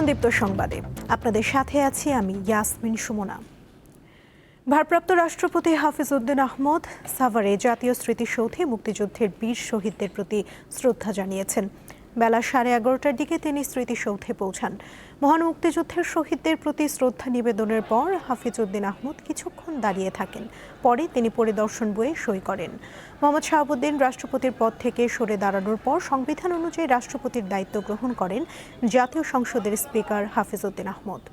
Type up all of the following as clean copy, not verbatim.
দীপ্ত সংবাদে আপনাদের সাথে আছি আমি ইয়াসমিন সুমনা। ভারপ্রাপ্ত রাষ্ট্রপতি হাফিজ উদ্দিন আহমদ সাভারে জাতীয় স্মৃতিসৌধে মুক্তিযুদ্ধের বীর শহীদদের প্রতি শ্রদ্ধা জানিয়েছেন। বেলা 11:30টার দিকে তিনি স্মৃতিসৌধে পৌঁছান। মহান মুক্তিযুদ্ধের শহীদদের প্রতি শ্রদ্ধা নিবেদনের পর হাফিজ উদ্দিন আহমদ কিছুক্ষণ দাঁড়িয়ে থাকেন। পরে তিনি পরিদর্শন বইয়ে সই করেন। মোহাম্মদ শাহাবুদ্দিন রাষ্ট্রপতির পদ থেকে সরে দাঁড়ানোর পর সংবিধান অনুযায়ী রাষ্ট্রপতির দায়িত্ব গ্রহণ করেন জাতীয় সংসদের স্পিকার হাফিজ উদ্দিন আহমদ।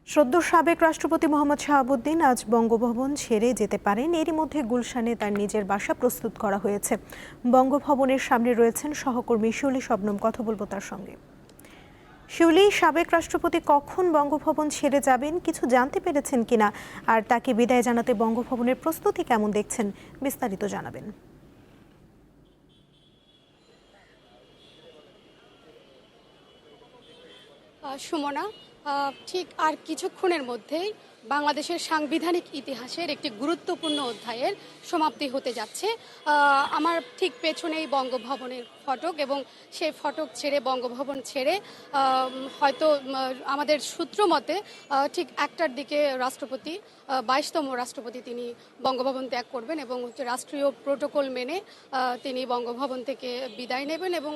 সদ্য সাবেক রাষ্ট্রপতি মোহাম্মদ শাহাবুদ্দিন আজ বঙ্গভবন ছেড়ে যেতে পারেন। এরই মধ্যে গুলশানে তার নিজের বাসা প্রস্তুত করা হয়েছে। বঙ্গভবনের সামনে রয়েছেন সহকর্মী শিউলি শবনম। কথা বলবো তার সঙ্গে। শিউলি, সাবেক রাষ্ট্রপতি কখন বঙ্গভবন ছেড়ে যাবেন কিছু জানতে পেরেছেন কিনা, আর তাকে বিদায় জানাতে বঙ্গভবনের প্রস্তুতি কেমন দেখছেন, বিস্তারিত জানাবেন। সুমনা, ঠিক আর কিছুক্ষণের মধ্যেই বাংলাদেশের সাংবিধানিক ইতিহাসের একটি গুরুত্বপূর্ণ অধ্যায়ের সমাপ্তি হতে যাচ্ছে। আমার ঠিক পেছনেই বঙ্গভবনের ফটক, এবং সেই ফটক ছেড়ে বঙ্গভবন ছেড়ে হয়তো আমাদের সূত্র মতে ঠিক 1টার দিকে রাষ্ট্রপতি 22তম রাষ্ট্রপতি তিনি বঙ্গভবন ত্যাগ করবেন এবং রাষ্ট্রীয় প্রোটোকল মেনে তিনি বঙ্গভবন থেকে বিদায় নেবেন, এবং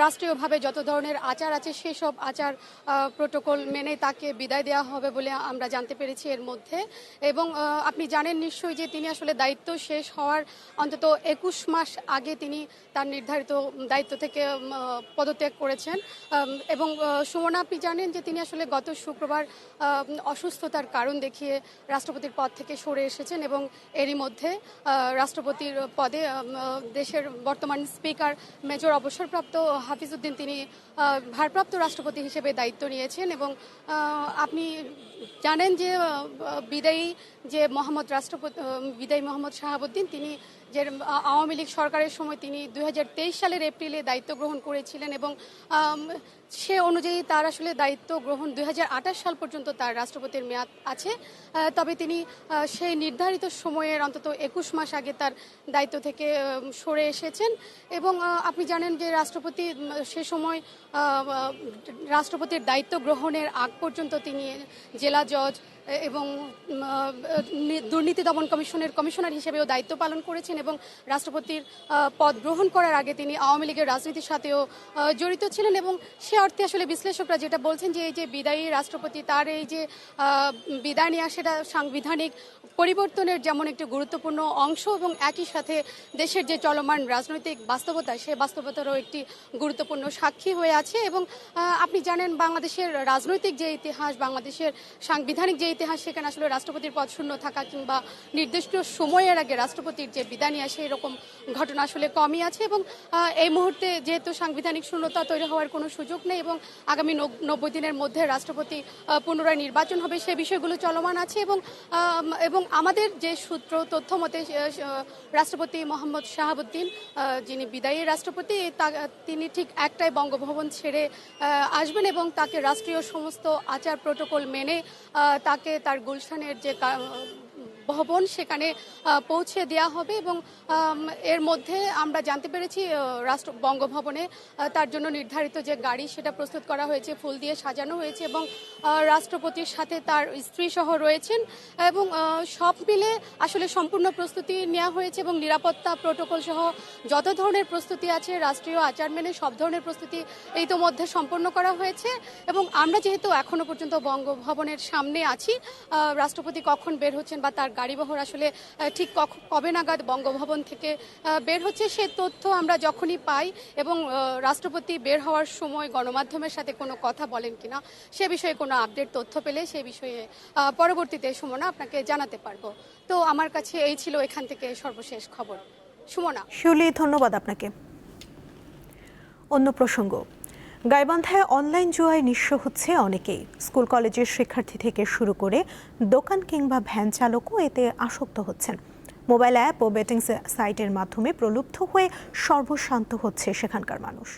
রাষ্ট্রীয়ভাবে যত ধরনের আচার আছে সেসব আচার প্রোটোকল মেনে তাকে বিদায় দেওয়া হবে বলে আমরা জানতে পেরেছি এর মধ্যে। এবং আপনি জানেন নিশ্চয়ই যে তিনি আসলে দায়িত্ব শেষ হওয়ার অন্তত 21 মাস আগে তিনি তার নির্ধারিত দায়িত্ব থেকে পদত্যাগ করেছেন। এবং সুমনা, আপনি জানেন যে তিনি আসলে গত শুক্রবার অসুস্থতার কারণ দেখিয়ে রাষ্ট্রপতির পদ থেকে সরে এসেছেন, এবং এরই মধ্যে রাষ্ট্রপতির পদে দেশের বর্তমান স্পিকার মেজর অবসরপ্রাপ্ত হাফিজ উদ্দিন তিনি ভারপ্রাপ্ত রাষ্ট্রপতি হিসেবে দায়িত্ব নিয়েছেন। এবং আপনি জানেন যে বিদায়ী মোহাম্মদ শাহাবুদ্দিন তিনি যে আওয়ামী লীগ সরকারের সময় তিনি 2023 সালের এপ্রিলে দায়িত্ব গ্রহণ করেছিলেন, এবং সে অনুযায়ী তার আসলে দায়িত্ব গ্রহণ 2028 সাল পর্যন্ত তার রাষ্ট্রপতির মেয়াদ আছে। তবে তিনি সেই নির্ধারিত সময়ের অন্তত 21 মাস আগে তার দায়িত্ব থেকে সরে এসেছেন। এবং আপনি জানেন যে রাষ্ট্রপতি সে সময় রাষ্ট্রপতির দায়িত্ব গ্রহণের আগ পর্যন্ত তিনি জেলা জজ এবং দুর্নীতি দমন কমিশনের কমিশনার হিসেবেও দায়িত্ব পালন করেছেন, এবং রাষ্ট্রপতির পদ গ্রহণ করার আগে তিনি আওয়ামী লীগের রাজনীতির সাথেও জড়িত ছিলেন। এবং সে অর্থে আসলে বিশ্লেষকরা যেটা বলছেন যে এই যে বিদায়ী রাষ্ট্রপতি তার এই যে বিদায় নেওয়া সেটা সাংবিধানিক পরিবর্তনের যেমন একটি গুরুত্বপূর্ণ অংশ, এবং একই সাথে দেশের যে চলমান রাজনৈতিক বাস্তবতা সে বাস্তবতারও একটি গুরুত্বপূর্ণ সাক্ষী হয়ে আছে। এবং আপনি জানেন বাংলাদেশের রাজনৈতিক যে ইতিহাস, বাংলাদেশের সাংবিধানিক যে ইতিহাস, সেখানে আসলে রাষ্ট্রপতির পদ শূন্য থাকা কিংবা নির্দিষ্ট সময়ের আগে রাষ্ট্রপতির যে বিদায় নিয়ে আসে এরকম ঘটনা আসলে কমই আছে। এবং এই মুহূর্তে যেহেতু সাংবিধানিক শূন্যতা তৈরি হওয়ার কোনো সুযোগ নেই এবং আগামী 90 দিনের মধ্যে রাষ্ট্রপতি পুনরায় নির্বাচন হবে, সে বিষয়গুলো চলমান আছে। এবং আমাদের যে সূত্র তথ্য মতে রাষ্ট্রপতি মোহাম্মদ শাহাবুদ্দিন যিনি বিদায়ী রাষ্ট্রপতি তিনি ঠিক 1টায় বঙ্গভবন ছেড়ে আসবেন, এবং তাকে রাষ্ট্রীয় সমস্ত আচার প্রোটোকল মেনে তাকে তার গুলশানের যে ভবন সেখানে পৌঁছে দেওয়া হবে। এবং এর মধ্যে আমরা জানতে পেরেছি বঙ্গভবনে তার জন্য নির্ধারিত যে গাড়ি সেটা প্রস্তুত করা হয়েছে, ফুল দিয়ে সাজানো হয়েছে, এবং রাষ্ট্রপতির সাথে তার স্ত্রী সহ রয়েছেন। এবং সব মিলে আসলে সম্পূর্ণ প্রস্তুতি নেওয়া হয়েছে, এবং নিরাপত্তা প্রোটোকল সহ যত ধরনের প্রস্তুতি আছে রাষ্ট্রীয় আচার মেনে সব ধরনের প্রস্তুতি ইতোমধ্যে সম্পন্ন করা হয়েছে। এবং আমরা যেহেতু এখনো পর্যন্ত বঙ্গভবনের সামনে আছি, রাষ্ট্রপতি কখন বের হচ্ছেন বা তার গাড়িবহর আসলে ঠিক কবে নাগাদ বঙ্গভবন থেকে বের হচ্ছে সে তথ্য আমরা যখনই পাই, এবং রাষ্ট্রপতি বের হওয়ার সময় গণমাধ্যমের সাথে কোনো কথা বলেন কিনা সে বিষয়ে কোনো আপডেট তথ্য পেলে সে বিষয়ে পরবর্তীতে সুমনা আপনাকে জানাতে পারবো। তো আমার কাছে এই ছিল এখান থেকে সর্বশেষ খবর। সুমনা। শিউলি, ধন্যবাদ আপনাকে। অন্য প্রসঙ্গ, গাইবান্ধায় অনলাইন জুয়ায় নিঃস্ব হচ্ছে অনেকেই। স্কুল কলেজের শিক্ষার্থী থেকে শুরু করে দোকান কিংবা ভ্যান চালকও এতে আসক্ত হচ্ছেন। মোবাইল অ্যাপ ও বেটিং সাইটের মাধ্যমে প্রলুব্ধ হয়ে সর্বশান্ত হচ্ছে সেখানকার মানুষ।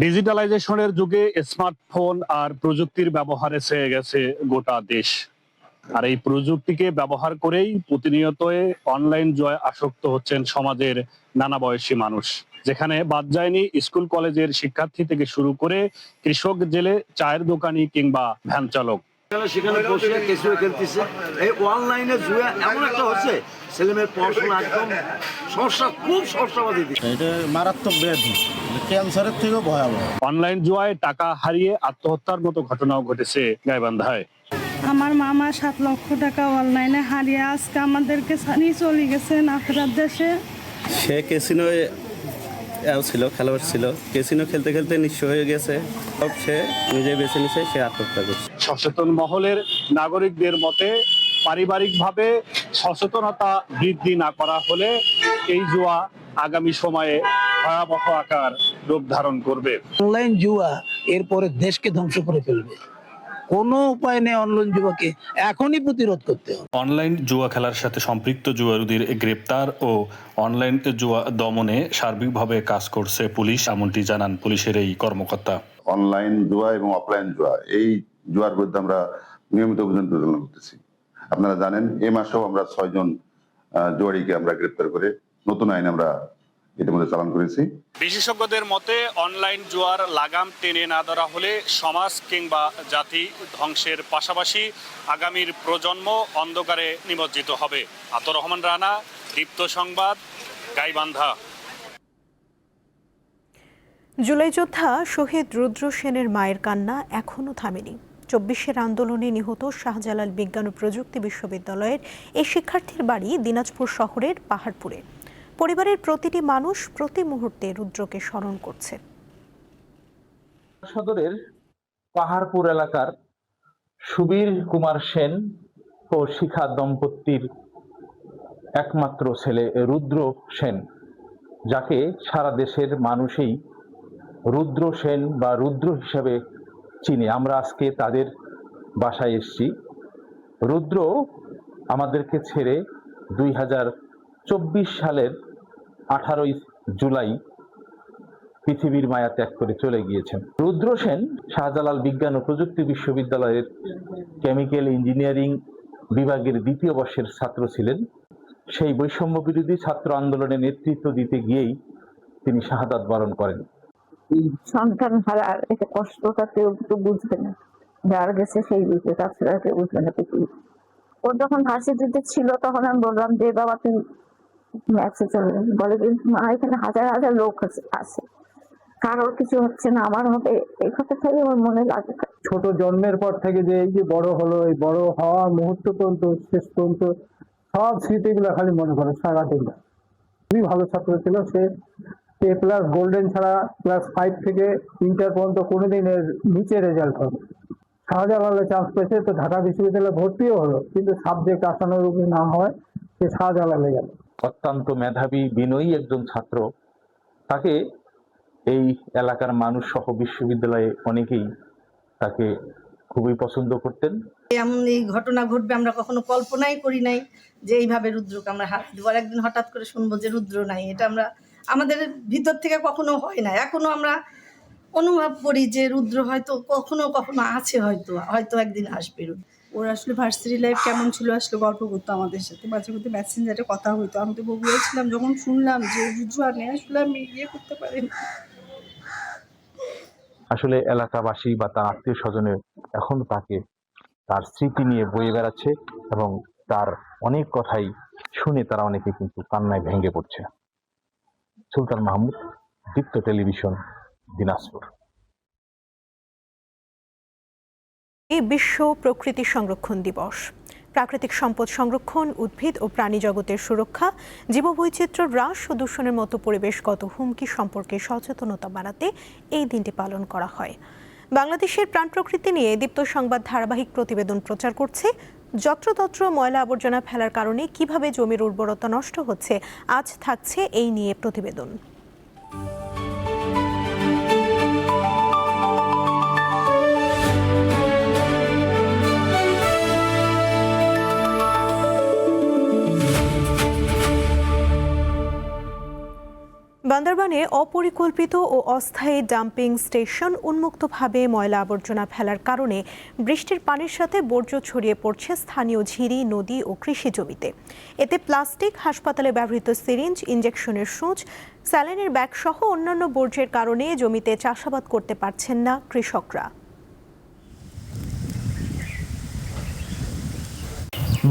ডিজিটালাইজেশনের যুগে স্মার্টফোন আর প্রযুক্তির ব্যবহারে ছেয়ে গেছে গোটা দেশ। আর এই প্রযুক্তিকে ব্যবহার করেই প্রতিনিয়ত অনলাইন জুয়ায় আসক্ত হচ্ছেন সমাজের নানা বয়সী মানুষ। যেখানে বাদ যায়নি স্কুল কলেজের শিক্ষার্থী থেকে শুরু করে কৃষক, জেলে, চায়ের দোকানি কিংবা ভ্যান চালক। সেখানে বসে কেসুয়ে খেলতেছে। এই অনলাইনে জুয়া এমন একটা হচ্ছে, ছেলেমেয়ের পড়াশোনা একদম সমস্যা, খুব সমস্যাবাদী। এটা মারাত্মক ব্যাধি, ক্যান্সারের থেকেও ভয়াবহ। অনলাইন জুয়ায় টাকা হারিয়ে আত্মহত্যার মতো ঘটনাও ঘটেছে গাইবান্ধায়। আমার মামা 7 লক্ষ টাকা অনলাইনে হারিয়ে আজকে আমাদেরকে ছাড়িয়ে চলে গেছেন আখেরাত দেশে। সে ক্যাসিনোয় ছিল, খেলোয়াড় ছিল, ক্যাসিনো খেলতে খেলতে নিঃস্ব হয়ে গেছে। সব সে নিজে বেছে নিছে, সে আত্মহত্যা করছে। সচেতন মহলের নাগরিকদের মতে পারিবারিকভাবে সচেতনতা বৃদ্ধি না করা হলে এই জুয়া আগামী সময়ে ভয়াবহ আকার রূপ ধারণ করবে। অনলাইন জুয়া এরপরে দেশকে ধ্বংস করে ফেলবে। কোনো উপায় নেই অনলাইন জুয়াকে এখনই প্রতিরোধ করতে হবে। অনলাইন জুয়া খেলার সাথে সম্পৃক্ত জুয়ারুদের গ্রেপ্তার ও অনলাইন জুয়া দমনে সার্বিকভাবে কাজ করছে পুলিশ, এমনটি জানান পুলিশের এই কর্মকর্তা। অনলাইন জুয়া এবং অফলাইন জুয়া, এই জুয়ার বিরুদ্ধে আমরা নিয়মিত অভিযান পরিচালনা করতেছি। আপনারা জানেন এই মাসেও আমরা 6 জন জুয়ারিকে আমরা গ্রেপ্তার করে নতুন আইন আমরা ইতিমধ্যে চালান করেছি। বিশেষজ্ঞদের মতে অনলাইন জুয়ার লাগাম টেনে না ধরা হলে সমাজ কিংবা জাতি ধ্বংসের পাশাপাশি আগামীর প্রজন্ম অন্ধকারে নিমজ্জিত হবে। আতর রহমান রানা, দীপ্ত সংবাদ, গাইবান্ধা। জুলাই যোদ্ধা শহীদ রুদ্র সেনের মায়ের কান্না এখনও থামেনি। 24-এর আন্দোলনে নিহত শাহজালাল বিজ্ঞান ও প্রযুক্তি বিশ্ববিদ্যালয়ের এই শিক্ষার্থীর বাড়ি দিনাজপুর শহরের পাহাড়পুরে। পরিবারের প্রতিটি মানুষ প্রতি মুহূর্তে রুদ্রকে স্মরণ করছে। সদরের পাহাড়পুর এলাকার সুবীর কুমার সেন ও শিখা দম্পতির একমাত্র ছেলে রুদ্র সেন, যাকে সারা দেশের মানুষই রুদ্র সেন বা রুদ্র হিসাবে চিনে। আমরা আজকে তাদের বাসায় এসেছি। রুদ্র আমাদেরকে ছেড়ে 2024 সালের 18 জুলাই পৃথিবীর মায়া ত্যাগ করে চলে গিয়েছেন। রুদ্র সেন শাহজালাল বিজ্ঞান ও প্রযুক্তি বিশ্ববিদ্যালয়ের কেমিক্যাল ইঞ্জিনিয়ারিং বিভাগের 2য় বর্ষের ছাত্র ছিলেন। সেই বৈষম্য বিরোধী ছাত্র আন্দোলনে নেতৃত্ব দিতে গিয়েই তিনি শাহাদাত বরণ করেন। সন্তান হারার এটা কষ্টটা কেউ তো বুঝবে না, যার গেছে সেই বুঝবে, তাছাড়া কেউ বুঝবে না পৃথিবী। ও যখন ভার্সিটিতে ছিল তখন আমি বললাম যে বাবা তুই ম্যাচে চলে যাবে, বলে মা এখানে হাজার হাজার লোক আছে, কারোর কিছু হচ্ছে না, আমার হবে। এই কথাটাই আমার মনে লাগে। ছোট জন্মের পর থেকে যে এই যে বড় হলো, এই বড় হওয়া মুহূর্ত পর্যন্ত শেষ পর্যন্ত সব স্মৃতিগুলো খালি মনে করে সারাদিন। খুবই ভালো ছাত্র ছিল সে। প্লাস গোল্ডেন ছাড়া ক্লাস 5 থেকে ইন্টার পর্যন্ত কোনোদিনের নিচে রেজাল্ট হবে। শাহজালালে চান্স পেয়েছে তো ঢাকা বিশ্ববিদ্যালয়ে ভর্তিও হলো, কিন্তু সাবজেক্ট আশানুরূপী না হয় সে শাহজালালে গেল। অত্যন্ত মেধাবী বিনয়ী একজন ছাত্র। তাকে এই এলাকার মানুষ সহ বিশ্ববিদ্যালয়ে অনেকেই তাকে খুবই পছন্দ করতেন। এমন এই ঘটনা ঘটবে আমরা কখনো কল্পনাই করি নাই যে এইভাবে রুদ্রকে আমরা হাত দিব। একদিন হঠাৎ করে শুনবো যে রুদ্র নাই, এটা আমরা আমাদের ভিতর থেকে কখনো হয় না। এখনো আমরা অনুভব করি যে রুদ্র হয়তো কখনো কখনো আছে, হয়তো একদিন আসবে। ওর আসলে ভার্সিটি লাইফ কেমন ছিল আসলে গল্প করতো আমাদের সাথে, মাঝে মধ্যে মেসেঞ্জারে কথা হইতো। আমি তো বলছিলাম যখন শুনলাম যে রুদ্র আর নেই, আসলে আমি করতে পারিনি। আসলে এলাকাবাসী বা তার আত্মীয় স্বজনের এখন তাকে তার স্মৃতি নিয়ে বয়ে বেড়াচ্ছে এবং তার অনেক কথাই শুনে তারা অনেকে কিন্তু কান্নায় ভেঙে পড়ছে। সুলতান মাহমুদ, দীপ্ত টেলিভিশন, দিনাজপুর। বিশ্ব প্রকৃতি সংরক্ষণ দিবস। প্রাকৃতিক সম্পদ সংরক্ষণ, উদ্ভিদ ও প্রাণী জগতের সুরক্ষা, জীববৈচিত্র্য হ্রাস ও দূষণের মতো পরিবেশগত হুমকি সম্পর্কে সচেতনতা বাড়াতে এই দিনটি পালন করা হয়। বাংলাদেশের প্রাণ প্রকৃতি নিয়ে দীপ্ত সংবাদ ধারাবাহিক প্রতিবেদন প্রচার করছে। যত্রতত্র ময়লা আবর্জনা ফেলার কারণে কিভাবে জমির উর্বরতা নষ্ট হচ্ছে, আজ থাকছে এই নিয়ে প্রতিবেদন। বান্দরবানে অপরিকল্পিত ও অস্থায়ী ডাম্পিং স্টেশন উন্মুক্তভাবে ময়লা আবর্জনা ফেলার কারণে বৃষ্টির পানির সাথে বর্জ্য ছড়িয়ে পড়ছে স্থানীয় ঝিরি, নদী ও কৃষি জমিতে। এতে প্লাস্টিক, হাসপাতালে ব্যবহৃত সিরিঞ্জ, ইনজেকশনের সূঁচ, স্যালাইনের ব্যাগ সহ অন্যান্য বর্জ্যের কারণে জমিতে চাষাবাদ করতে পারছেন না কৃষকরা।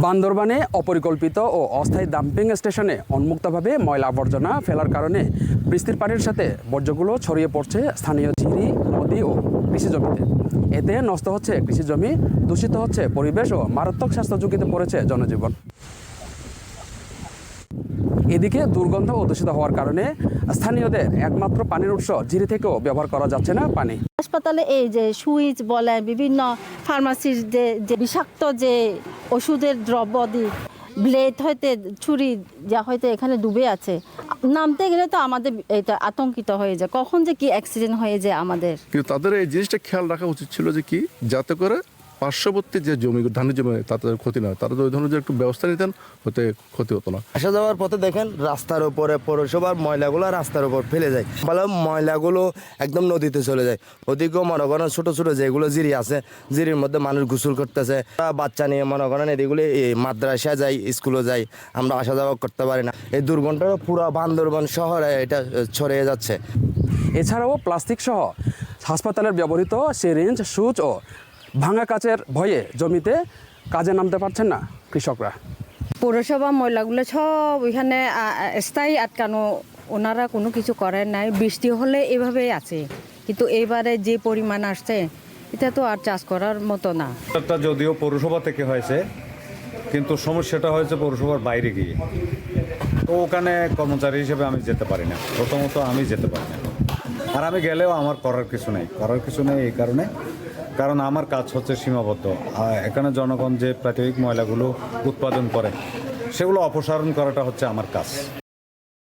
বান্দরবানে অপরিকল্পিত ও অস্থায়ী ডাম্পিং স্টেশনে উন্মুক্তভাবে ময়লা আবর্জনা ফেলার কারণে বৃষ্টির পানির সাথে বর্জ্যগুলো ছড়িয়ে পড়ছে স্থানীয় ঝিরি, নদী ও কৃষি জমিতে। এতে নষ্ট হচ্ছে কৃষি জমি, দূষিত হচ্ছে পরিবেশ ও মারাত্মক স্বাস্থ্য ঝুঁকিতে পড়েছে জনজীবন। এদিকে দুর্গন্ধ ও দূষিত হওয়ার কারণে স্থানীয়দের একমাত্র পানির উৎস ঝিরি থেকেও ব্যবহার করা যাচ্ছে না পানি। হাসপাতালে এই যে সুইচ বলে, বিভিন্ন ফার্মাসির যে বিষাক্ত যে ওষুধের দ্রব্য ব্লেড হইতে ছুরি যা হয়তো এখানে ডুবে আছে, নামতে গেলে তো আমাদের এটা আতঙ্কিত হয়ে যায়, কখন যে কি অ্যাক্সিডেন্ট হয়ে যায় আমাদের। কিন্তু তাদের এই জিনিসটা খেয়াল রাখা উচিত ছিল যে কি, যাতে করে পার্শ্ববর্তী যে জমি, ধানের জমি, তাদের ক্ষতি না হয়। তারা যদি ওই ধরনের একটু ব্যবস্থা নিতেন, হতে ক্ষতি হতো না। আসা যাওয়ার পথে দেখেন রাস্তার উপরে পৌরসভার ময়লাগুলো রাস্তার উপর ফেলে যায়, ভালো ময়লাগুলো একদম নদীতে চলে যায়। ওদিকেও মনে করেন ছোট ছোট যেগুলো জিরি আছে, জিরির মধ্যে মানুষ গোসল করতেছে, বাচ্চা নিয়ে মনে করেন এদিকগুলি মাদ্রাসা যায়, স্কুলে যায়, আমরা আসা যাওয়া করতে পারি না। এই দুর্ঘটনা পুরো বান্দরবান শহরে এটা ছড়িয়ে যাচ্ছে। এছাড়াও প্লাস্টিক সহ হাসপাতালের ব্যবহৃত সিরিঞ্জ, সুচ ও ভাঙা কাচের ভয়ে জমিতে কাজে নামতে পারছেন না কৃষকরা। পৌরসভা ময়লাগুলো সব ওইখানে স্থায়ী আটকানো, ওনারা কোনো কিছু করেন নাই। বৃষ্টি হলে এভাবেই আছে, কিন্তু এবারে যে পরিমাণ আসছে এটা তো আর চাষ করার মতো না। যদিও পৌরসভা থেকে হয়েছে, কিন্তু সমস্যাটা হয়েছে পৌরসভার বাইরে গিয়ে। তো ওখানে কর্মচারী হিসেবে আমি যেতে পারি না, প্রথমত আমি যেতে পারি না। আর আমি গেলেও আমার করার কিছু নেই এই কারণ আমার কাজ হচ্ছে সীমাবদ্ধ। এখানে জনগণ যে প্রাকৃতিক ময়লাগুলো উৎপাদন করে সেগুলো অপসারণ করাটা হচ্ছে আমার কাজ।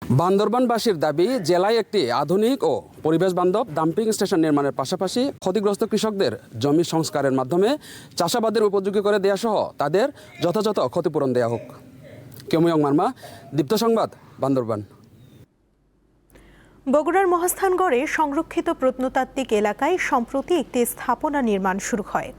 বান্দরবানবাসীর দাবি, জেলায় একটি আধুনিক ও পরিবেশ বান্ধব ডাম্পিং স্টেশন নির্মাণের পাশাপাশি ক্ষতিগ্রস্ত কৃষকদের জমি সংস্কারের মাধ্যমে চাষাবাদের উপযোগী করে দেওয়া সহ তাদের যথাযথ ক্ষতিপূরণ দেওয়া হোক। কেমুয়ং মার্মা, দীপ্ত সংবাদ, বান্দরবান। বগুড়ার মহাস্থানগড়ে সংরক্ষিত প্রত্নতাত্ত্বিক এলাকায় সম্প্রতি একটি স্থাপনা নির্মাণ শুরু হয়।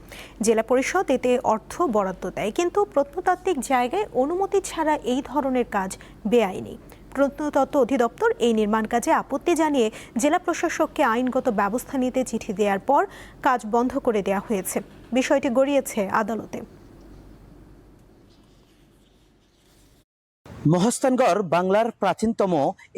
জেলা পরিষদ এতে অর্থ বরাদ্দ দেয়, কিন্তু প্রত্নতাত্ত্বিক জায়গায় অনুমতি ছাড়া এই ধরনের কাজ বেআইনি। প্রত্নতত্ত্ব অধিদপ্তর এই নির্মাণ কাজে আপত্তি জানিয়ে জেলা প্রশাসককে আইনগত ব্যবস্থা নিতে চিঠি দেওয়ার পর কাজ বন্ধ করে দেওয়া হয়েছে। বিষয়টি গড়িয়েছে আদালতে। মহাস্থানগড় বাংলার প্রাচীনতম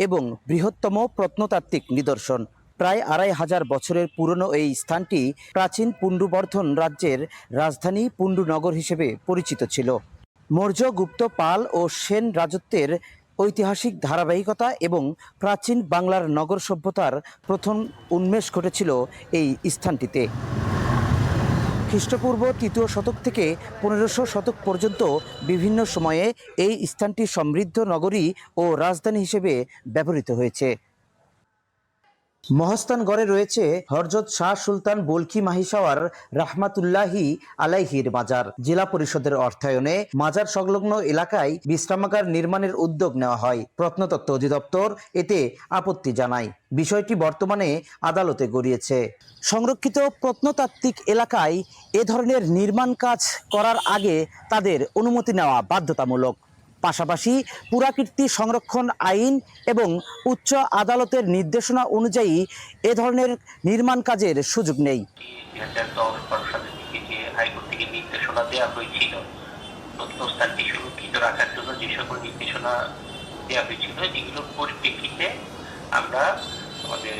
এবং বৃহত্তম প্রত্নতাত্ত্বিক নিদর্শন। প্রায় ২৫০০ বছরের পুরনো এই স্থানটি প্রাচীন পুণ্ড্রবর্ধন রাজ্যের রাজধানী পুণ্ড্রনগর হিসেবে পরিচিত ছিল। মৌর্য, গুপ্ত, পাল ও সেন রাজত্বের ঐতিহাসিক ধারাবাহিকতা এবং প্রাচীন বাংলার নগর সভ্যতার প্রথম উন্মেষ ঘটেছিল এই স্থানটিতে। খ্রিস্টপূর্ব ৩য় শতক থেকে ১৫০০ শতক পর্যন্ত বিভিন্ন সময়ে এই স্থানটি সমৃদ্ধ নগরী ও রাজধানী হিসেবে ব্যবহৃত হয়েছে। মহাস্থানগড়ে রয়েছে হযরত শাহ সুলতান বলখি মাহিসাওয়ার রাহমাতুল্লাহি আলাইহির মাজার। জেলা পরিষদের অর্থায়নে মাজার সংলগ্ন এলাকায় বিশ্রামাগার নির্মাণের উদ্যোগ নেওয়া হয়। প্রত্নতত্ত্ব অধিদপ্তর এতে আপত্তি জানায়। বিষয়টি বর্তমানে আদালতে গড়িয়েছে। সংরক্ষিত প্রত্নতাত্ত্বিক এলাকায় এ ধরনের নির্মাণ কাজ করার আগে তাদের অনুমতি নেওয়া বাধ্যতামূলক। পাশাপাশি পুরাকীর্তি সংরক্ষণ আইন এবং উচ্চ আদালতের নির্দেশনা অনুযায়ী এ ধরনের নির্মাণ কাজের সুযোগ নেই। ২০১০-১২ সালের দিকে যে হাইকোর্ট থেকে নির্দেশনা দেওয়া হয়েছিল প্রত্নস্থানটি সুরক্ষিত রাখার জন্য, যে সকল নির্দেশনা দেওয়া হয়েছিল যেগুলোর পরিপ্রেক্ষিতে আমরা আমাদের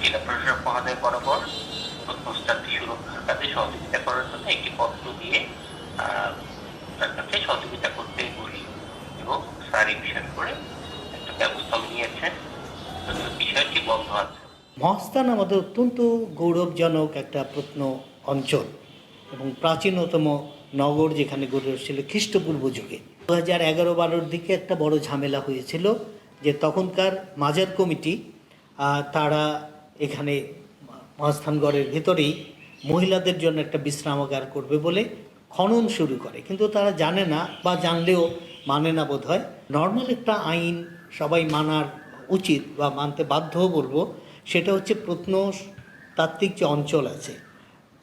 জেলা প্রশাসক মহোদয় বরাবর প্রত্নস্থানটি সুরক্ষার কাজে সহযোগিতা করার জন্য একটি পত্র দিয়ে তার কাছে সহযোগিতা করতে বলি এবং স্যার এই বিষয় করে একটা ব্যবস্থা নিয়েছেন। বিষয়টি বন্ধ আছে। মহাস্থান আমাদের অত্যন্ত গৌরবজনক একটা প্রত্ন অঞ্চল এবং প্রাচীনতম নগর, যেখানে গড়ে উঠেছিল খ্রিস্টপূর্ব যুগে। 2011-12 দিকে একটা বড় ঝামেলা হয়েছিল যে তখনকার মাজার কমিটি তারা এখানে মহাস্থানগড়ের ভেতরেই মহিলাদের জন্য একটা বিশ্রামাগার করবে বলে খনন শুরু করে, কিন্তু তারা জানে না বা জানলেও মানে না বোধ হয়। নর্মাল একটা আইন সবাই মানার উচিত বা মানতে বাধ্য বলবো, সেটা হচ্ছে প্রত্নতাত্ত্বিক যে অঞ্চল আছে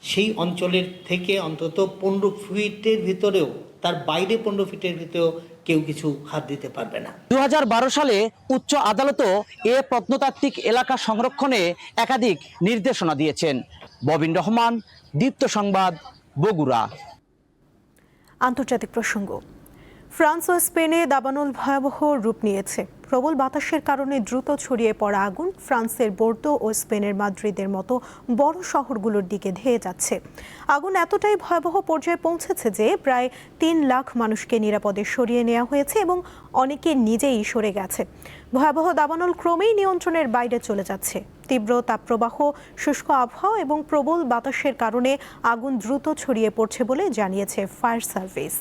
সেই অঞ্চলের থেকে অন্তত 15 ফিটের ভিতরেও, তার বাইরে 15 ফিটের ভিতরেও কেউ কিছু হাত দিতে পারবে না। 2012 সালে উচ্চ আদালতও এ প্রত্নতাত্ত্বিক এলাকা সংরক্ষণে একাধিক নির্দেশনা দিয়েছেন। ববিন রহমান, দীপ্ত সংবাদ, বগুড়া। আন্তর্জাতিক প্রসঙ্গ। ফ্রান্স ও স্পেনে দাবানল ভয়াবহ রূপ নিয়েছে। প্রবল বাতাসের কারণে দ্রুত ছড়িয়ে পড়া আগুন ফ্রান্সের বোর্দো ও স্পেনের মাদ্রিদের মতো বড় শহরগুলোর দিকে ধেয়ে যাচ্ছে। আগুন এতটাই ভয়াবহ পর্যায়ে পৌঁছেছে যে প্রায় 3 লাখ মানুষকে নিরাপদে সরিয়ে নেওয়া হয়েছে এবং অনেকে নিজেই সরে গেছে। ভয়াবহ দাবানল ক্রমেই নিয়ন্ত্রণের বাইরে চলে যাচ্ছে। তীব্র তাপপ্রবাহ, শুষ্ক আবহাওয়া এবং প্রবল বাতাসের কারণে আগুন দ্রুত ছড়িয়ে পড়ছে বলে জানিয়েছে ফায়ার সার্ভিস।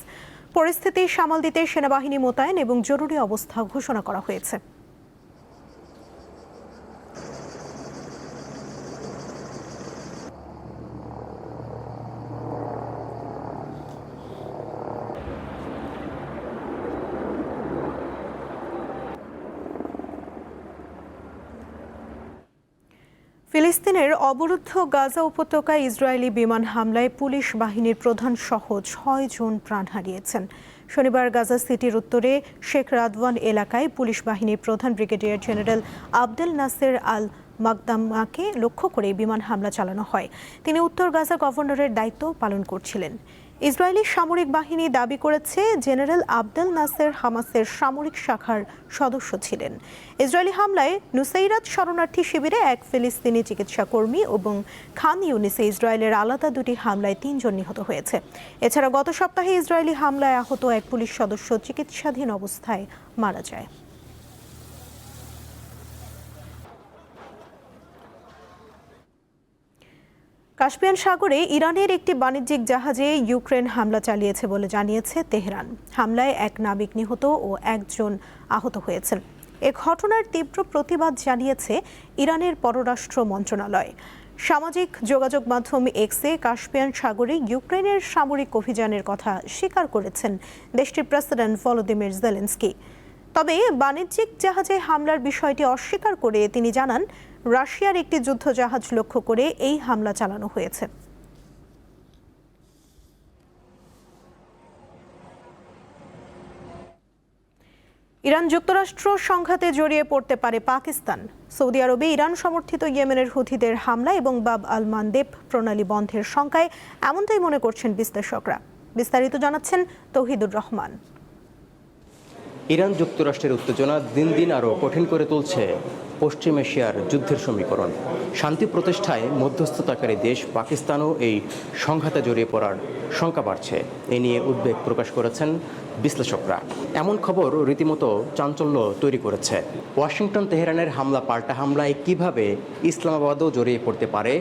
পরিস্থিতি সামাল দিতে সেনাবাহিনী মোতায়েন এবং জরুরি অবস্থা ঘোষণা করা হয়েছে। ফিলিস্তিনের অবরুদ্ধ গাজা উপত্যকায় ইসরায়েলি বিমান হামলায় পুলিশ বাহিনীর প্রধান সহ 6 জন প্রাণ হারিয়েছেন। শনিবার গাজা সিটির উত্তরে শেখ রাদওয়ান এলাকায় পুলিশ বাহিনীর প্রধান ব্রিগেডিয়ার জেনারেল আবদেল নাসের আল মাকদামাকে লক্ষ্য করে বিমান হামলা চালানো হয়। তিনি উত্তর গাজা গভর্নরের দায়িত্ব পালন করছিলেন। ইসরায়েলি সামরিক বাহিনী দাবি করেছে জেনারেল আবদেল নাসের হামাসের সামরিক শাখার সদস্য ছিলেন। ইসরায়েলি হামলায় নুসাইরাত শরণার্থী শিবিরে এক ফিলিস্তিনি চিকিৎসা কর্মী এবং খান ইউনিসে ইসরায়েলের আলাদা 2টি হামলায় 3 জন নিহত হয়েছে। এছাড়া গত সপ্তাহে ইসরায়েলি হামলায় আহত এক পুলিশ সদস্য চিকিৎসাধীন অবস্থায় মারা যায়। কাস্পিয়ান সাগরে ইরানের একটি বাণিজ্যিক জাহাজে ইউক্রেন হামলা চালিয়েছে বলে জানিয়েছে তেহরান। হামলায় এক নাবিক নিহত ও 1 জন আহত হয়েছেন। এ ঘটনার তীব্র প্রতিবাদ জানিয়েছে ইরানের পররাষ্ট্র মন্ত্রণালয়। সামাজিক যোগাযোগ মাধ্যম এক্সে কাস্পিয়ান সাগরে ইউক্রেনের সামরিক অভিযানের কথা স্বীকার করেছেন দেশটির প্রেসিডেন্ট ভলোদিমির জেলেনস্কি। তবে বাণিজ্যিক জাহাজে হামলার বিষয়টি অস্বীকার করে তিনি জানান, রাশিয়ার একটি যুদ্ধজাহাজ লক্ষ্য করে এই হামলা চালানো হয়েছে। ইরান যুক্তরাষ্ট্র সংঘাতে জড়িয়ে পড়তে পারে পাকিস্তান। সৌদি আরবে ইরান সমর্থিত ইয়েমেনের হুথিদের হামলা এবং বাব আল মানদেব প্রণালী বন্ধের শঙ্কায় এমনটাই মনে করছেন বিশ্লেষকরা। বিস্তারিত জানাচ্ছেন তৌহিদুর রহমান। ইরান যুক্তরাষ্ট্রের উত্তেজনা দিন দিন আরও কঠিন করে তুলছে পশ্চিম এশিয়ার যুদ্ধের সমীকরণ। শান্তি প্রতিষ্ঠায় মধ্যস্থতাকারী দেশ পাকিস্তানও এই সংঘাতে জড়িয়ে পড়ার শঙ্কা বাড়ছে। এ নিয়ে উদ্বেগ প্রকাশ করেছেন বিশ্লেষকরা। এমন খবর রীতিমতো চাঞ্চল্য তৈরি করেছে। ওয়াশিংটন তেহরানের হামলা পাল্টা হামলায় কিভাবে ইসলামাবাদও জড়িয়ে পড়তে পারে,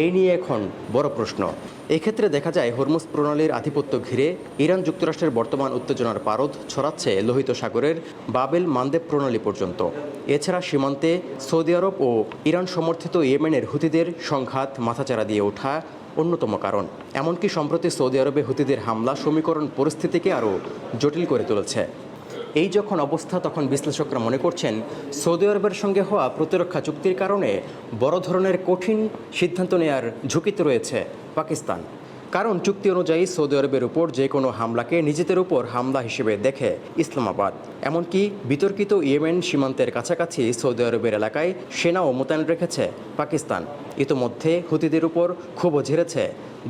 এই নিয়ে এখন বড় প্রশ্ন। এক্ষেত্রে দেখা যায় হরমুজ প্রণালীর আধিপত্য ঘিরে ইরান যুক্তরাষ্ট্রের বর্তমান উত্তেজনার পারদ ছড়াচ্ছে লোহিত সাগরের বাবেল মানদেব প্রণালী পর্যন্ত। এছাড়া সীমান্তে সৌদি আরব ও ইরান সমর্থিত ইয়েমেনের হুথিদের সংঘাত মাথাচাড়া দিয়ে ওঠা অন্যতম কারণ। এমনকি সম্প্রতি সৌদি আরবে হুথিদের হামলা সমীকরণ পরিস্থিতিকে আরও জটিল করে তুলেছে। এই যখন অবস্থা, তখন বিশ্লেষকরা মনে করছেন সৌদি আরবের সঙ্গে হওয়া প্রতিরক্ষা চুক্তির কারণে বড় ধরনের কঠিন সিদ্ধান্ত নেয়ার ঝুঁকিতে রয়েছে পাকিস্তান। কারণ চুক্তি অনুযায়ী সৌদি আরবের উপর যে কোনো হামলাকে নিজেদের উপর হামলা হিসেবে দেখে ইসলামাবাদ। এমনকি বিতর্কিত ইয়েমেন সীমান্তের কাছাকাছি সৌদি আরবের এলাকায় সেনাও মোতায়েন রেখেছে পাকিস্তান। ইতোমধ্যে হুথিদের উপর ক্ষোভও ঝেড়েছে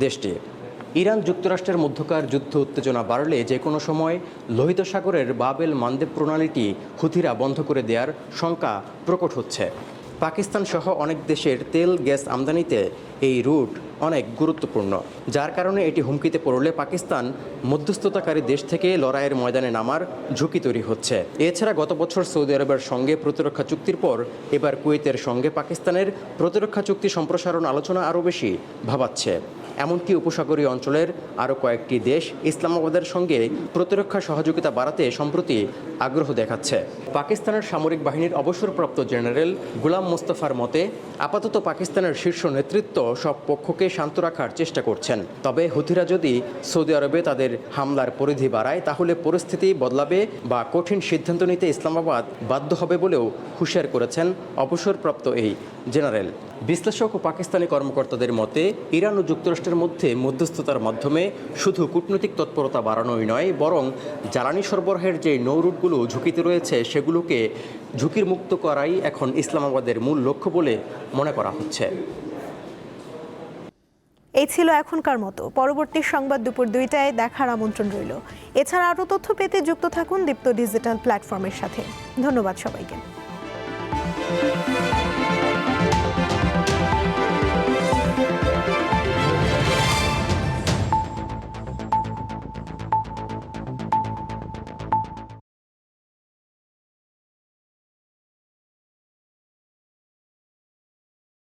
দেশটি। ইরান যুক্তরাষ্ট্রের মধ্যকার যুদ্ধ উত্তেজনা বাড়লে যে কোনো সময় লোহিত সাগরের বাবেল মানদেব প্রণালীটি হুথিরা বন্ধ করে দেওয়ার শঙ্কা প্রকট হচ্ছে। পাকিস্তান সহ অনেক দেশের তেল গ্যাস আমদানিতে এই রুট অনেক গুরুত্বপূর্ণ, যার কারণে এটি হুমকিতে পড়লে পাকিস্তান মধ্যস্থতাকারী দেশ থেকে লড়াইয়ের ময়দানে নামার ঝুঁকি তৈরি হচ্ছে। এছাড়া গত বছর সৌদি আরবের সঙ্গে প্রতিরক্ষা চুক্তির পর এবার কুয়েতের সঙ্গে পাকিস্তানের প্রতিরক্ষা চুক্তি সম্প্রসারণ আলোচনা আরও বেশি ভাবাচ্ছে। এমনকি উপসাগরীয় অঞ্চলের আরও কয়েকটি দেশ ইসলামাবাদের সঙ্গে প্রতিরক্ষা সহযোগিতা বাড়াতে সম্প্রতি আগ্রহ দেখাচ্ছে। পাকিস্তানের সামরিক বাহিনীর অবসরপ্রাপ্ত জেনারেল গুলাম মোস্তফার মতে, আপাতত পাকিস্তানের শীর্ষ নেতৃত্ব সব পক্ষকে শান্ত রাখার চেষ্টা করছেন। তবে হুথিরা যদি সৌদি আরবে তাদের হামলার পরিধি বাড়ায় তাহলে পরিস্থিতি বদলাবে বা কঠিন সিদ্ধান্ত নিতে ইসলামাবাদ বাধ্য হবে বলেও হুঁশিয়ার করেছেন অবসরপ্রাপ্ত এই জেনারেল। বিশ্লেষক ও পাকিস্তানি কর্মকর্তাদের মতে, ইরান ও যুক্তরাষ্ট্রের মধ্যে মধ্যস্থতার মাধ্যমে শুধু কূটনৈতিক তৎপরতা বাড়ানোই নয়, বরং জ্বালানি সরবরাহের যে নৌরুটগুলো ঝুঁকিতে রয়েছে সেগুলোকে ঝুঁকির মুক্ত করাই এখন ইসলামাবাদের মূল লক্ষ্য বলে মনে করা হচ্ছে। এই ছিল এখনকার মতো। পরবর্তী সংবাদ দুপুর 2টায় দেখার আমন্ত্রণ রইল। এছাড়া আরও তথ্য পেতে যুক্ত থাকুন দীপ্ত ডিজিটাল প্ল্যাটফর্মের সাথে। ধন্যবাদ সবাইকে।